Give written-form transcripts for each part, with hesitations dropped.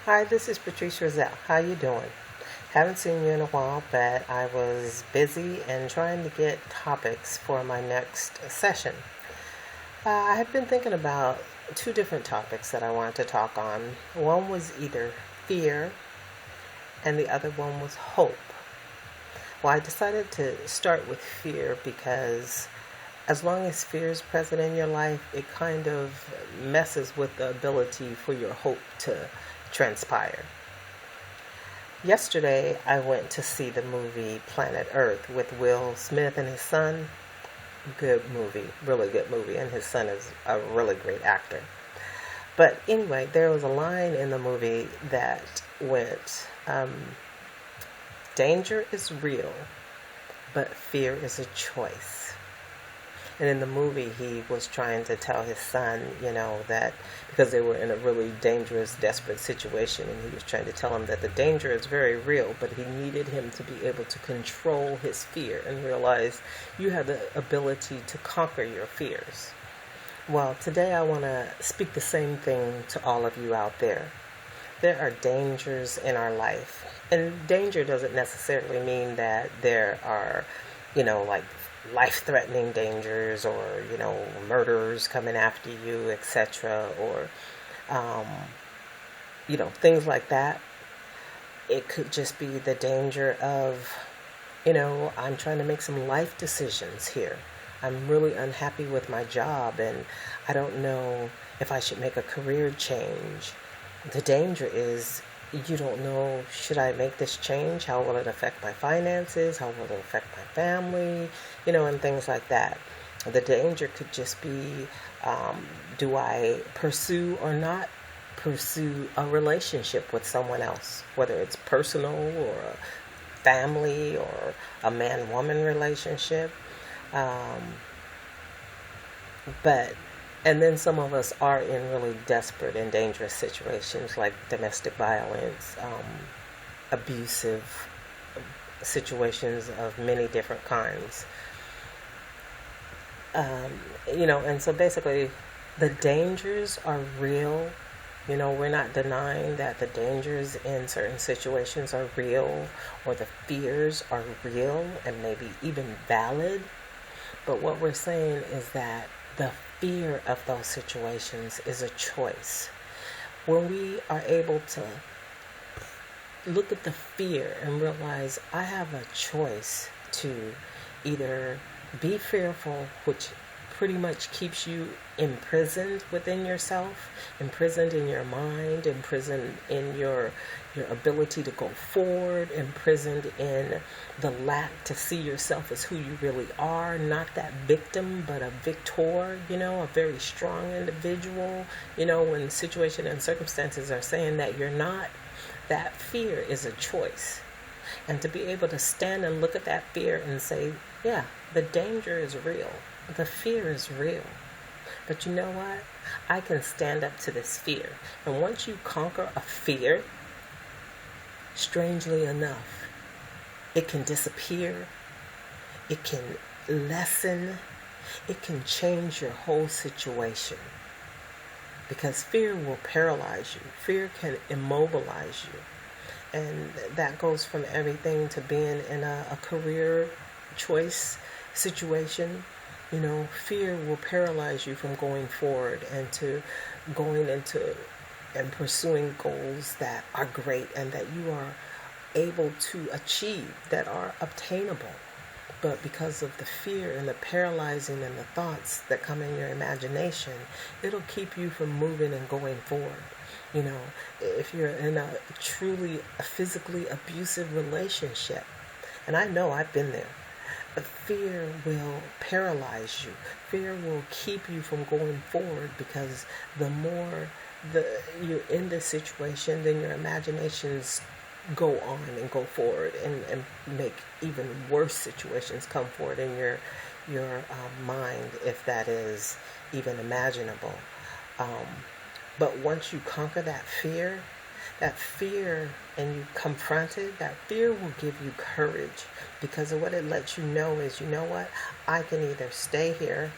Hi, this is Patrice Roselle. How you doing? Haven't seen you in a while, but I was busy and trying to get topics for my next session. I had been thinking about two different topics that I wanted to talk on. One was either fear, and the other one was hope. Well, I decided to start with fear because as long as fear is present in your life, it kind of messes with the ability for your hope to transpire. Yesterday, I went to see the movie Planet Earth with Will Smith and his son. Good movie, really good movie, and his son is a really great actor. But anyway, there was a line in the movie that went, danger is real, but fear is a choice. And in the movie, he was trying to tell his son, that because they were in a really dangerous, desperate situation, and he was trying to tell him that the danger is very real, but he needed him to be able to control his fear and realize you have the ability to conquer your fears. Well, today I want to speak the same thing to all of you out there. There are dangers in our life. And danger doesn't necessarily mean that there are, like life-threatening dangers or, murders coming after you, etc. or, things like that. It could just be the danger of, I'm trying to make some life decisions here. I'm really unhappy with my job and I don't know if I should make a career change. The danger is you don't know, should I make this change? How will it affect my finances? How will it affect my family? And things like that. The danger could just be, do I pursue or not pursue a relationship with someone else? Whether it's personal or a family or a man-woman relationship. And then some of us are in really desperate and dangerous situations like domestic violence, abusive situations of many different kinds. And so basically the dangers are real. We're not denying that the dangers in certain situations are real or the fears are real and maybe even valid. But what we're saying is that the fear of those situations is a choice. When we are able to look at the fear and realize I have a choice to either be fearful, which pretty much keeps you imprisoned within yourself, imprisoned in your mind, imprisoned in your ability to go forward, imprisoned in the lack to see yourself as who you really are, not that victim, but a victor, a very strong individual, when situation and circumstances are saying that you're not, that fear is a choice. And to be able to stand and look at that fear and say, yeah, the danger is real. The fear is real. But you know what? I can stand up to this fear. And once you conquer a fear, strangely enough, it can disappear. It can lessen. It can change your whole situation. Because fear will paralyze you. Fear can immobilize you. And that goes from everything to being in a career choice situation. Fear will paralyze you from going forward and to going into and pursuing goals that are great and that you are able to achieve, that are obtainable. But because of the fear and the paralyzing and the thoughts that come in your imagination, it'll keep you from moving and going forward. If you're in a truly physically abusive relationship, and I know I've been there, fear will paralyze you. Fear will keep you from going forward because the more you're in this situation, then your imaginations go on and go forward and make even worse situations come forward in your mind, if that is even imaginable. But once you conquer that fear, and you confront it, that fear will give you courage, because of what it lets you know is, what? I can either stay here,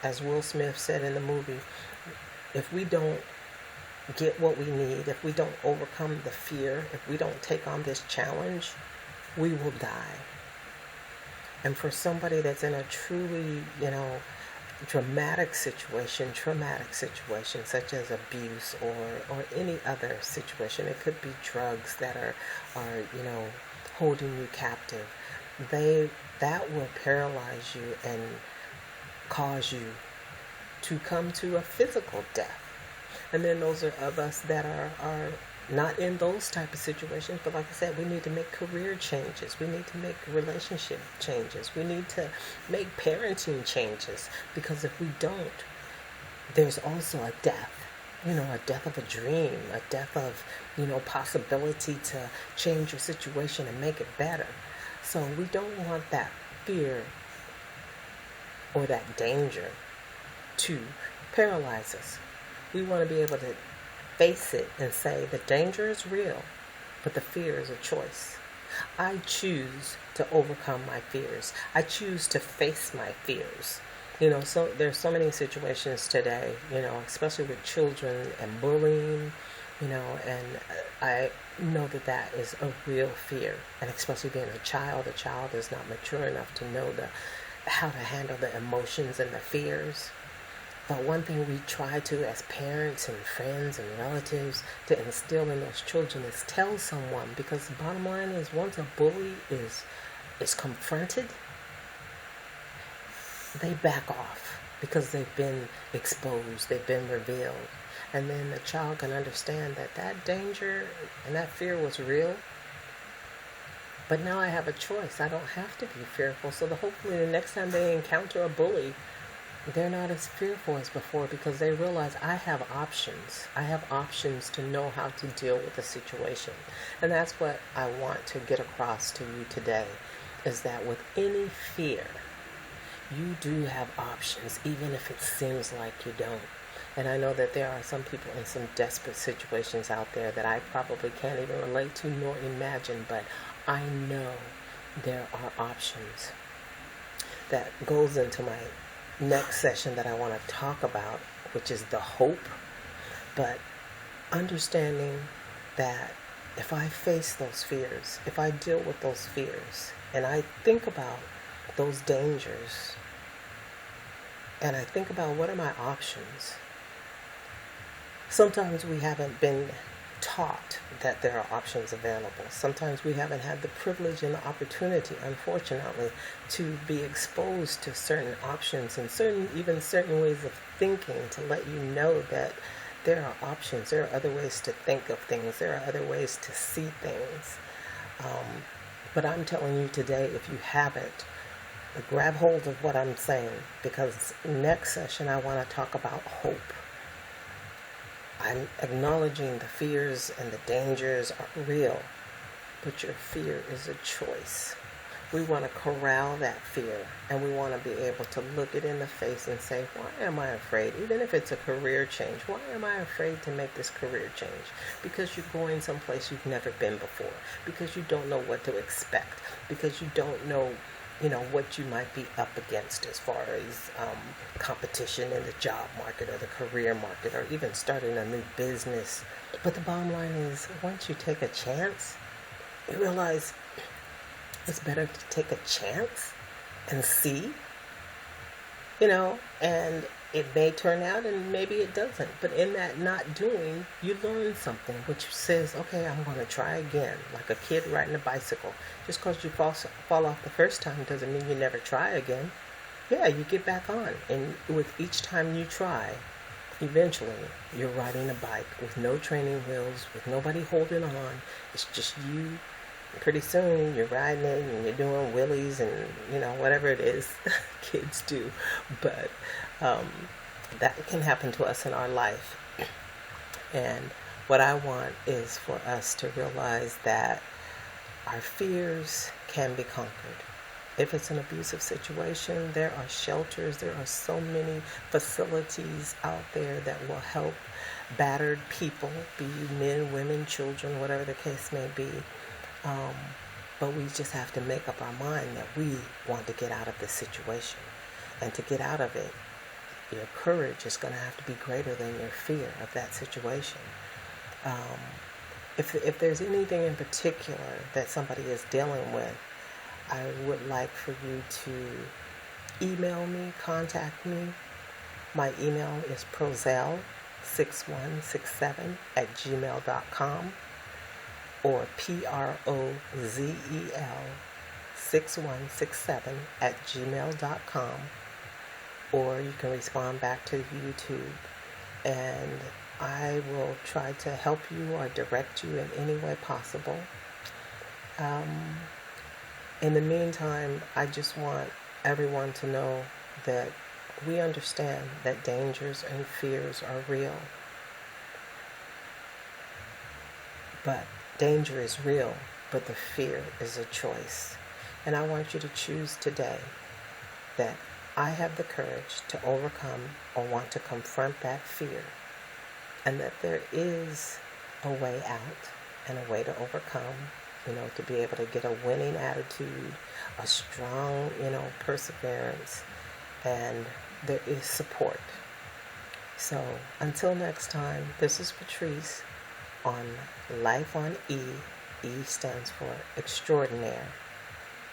as Will Smith said in the movie, if we don't get what we need, if we don't overcome the fear, if we don't take on this challenge, we will die. And for somebody that's in a truly, traumatic situation, such as abuse or any other situation, it could be drugs that are holding you captive, that will paralyze you and cause you to come to a physical death. And then those are of us that are not in those type of situations, but like I said, we need to make career changes. We need to make relationship changes. We need to make parenting changes, because if we don't, there's also a death. A death of a dream, a death of, possibility to change your situation and make it better. So we don't want that fear or that danger to paralyze us. We want to be able to face it and say the danger is real, but the fear is a choice. I choose to overcome my fears. I choose to face my fears. So there's so many situations today, especially with children and bullying, and I know that is a real fear. And especially being a child is not mature enough to know how to handle the emotions and the fears. But one thing we try to, as parents and friends and relatives, to instill in those children is tell someone, because the bottom line is, once a bully is confronted, they back off because they've been exposed, they've been revealed. And then the child can understand that danger and that fear was real. But now I have a choice. I don't have to be fearful. So hopefully the next time they encounter a bully, they're not as fearful as before, because they realize I have options. I have options to know how to deal with the situation. And that's what I want to get across to you today, is that with any fear, you do have options, even if it seems like you don't. And I know that there are some people in some desperate situations out there that I probably can't even relate to nor imagine, but I know there are options. That goes into my next session that I want to talk about, which is the hope. But understanding that if I face those fears, if I deal with those fears, and I think about those dangers, and I think about what are my options. Sometimes we haven't been taught that there are options available. Sometimes we haven't had the privilege and the opportunity, unfortunately, to be exposed to certain options and certain ways of thinking, to let you know that there are options. There are other ways to think of things. There are other ways to see things. But I'm telling you today, if you haven't, grab hold of what I'm saying, because next session I want to talk about hope. I'm acknowledging the fears and the dangers are real, but your fear is a choice. We want to corral that fear, and we want to be able to look it in the face and say, why am I afraid? Even if it's a career change, why am I afraid to make this career change? Because you're going someplace you've never been before, because you don't know what to expect, because you don't know what you might be up against as far as competition in the job market or the career market, or even starting a new business. But the bottom line is, once you take a chance, you realize it's better to take a chance and see, and it may turn out and maybe it doesn't. But in that not doing, you learn something which says, okay, I'm going to try again. Like a kid riding a bicycle. Just because you fall off the first time doesn't mean you never try again. Yeah, you get back on. And with each time you try, eventually you're riding a bike with no training wheels, with nobody holding on. It's just you. Pretty soon you're riding it and you're doing wheelies and whatever it is kids do. But that can happen to us in our life. And what I want is for us to realize that our fears can be conquered. If it's an abusive situation, there are shelters, there are so many facilities out there that will help battered people, be you men, women, children, whatever the case may be. But we just have to make up our mind that we want to get out of this situation. And to get out of it, your courage is going to have to be greater than your fear of that situation. If there's anything in particular that somebody is dealing with, I would like for you to email me, contact me. My email is prozel6167@gmail.com or prozel6167@gmail.com, or you can respond back to YouTube, and I will try to help you or direct you in any way possible. In the meantime, I just want everyone to know that we understand that dangers and fears are real. But danger is real, but the fear is a choice. And I want you to choose today that I have the courage to overcome or want to confront that fear, and that there is a way out and a way to overcome, to be able to get a winning attitude, a strong, perseverance, and there is support. So until next time, this is Patrice on Life on E. E stands for extraordinaire.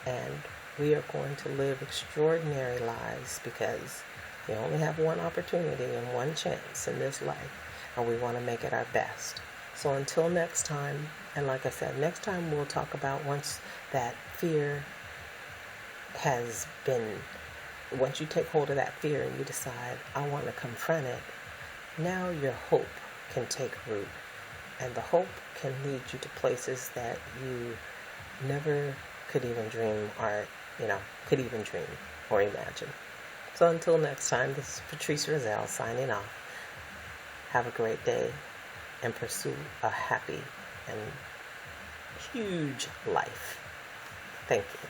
And we are going to live extraordinary lives because we only have one opportunity and one chance in this life, and we want to make it our best. So until next time, and like I said, next time we'll talk about once that fear once you take hold of that fear and you decide, I want to confront it, now your hope can take root. And the hope can lead you to places that you never could even dream or imagine. So until next time, this is Patrice Rozel signing off. Have a great day and pursue a happy and huge life. Thank you.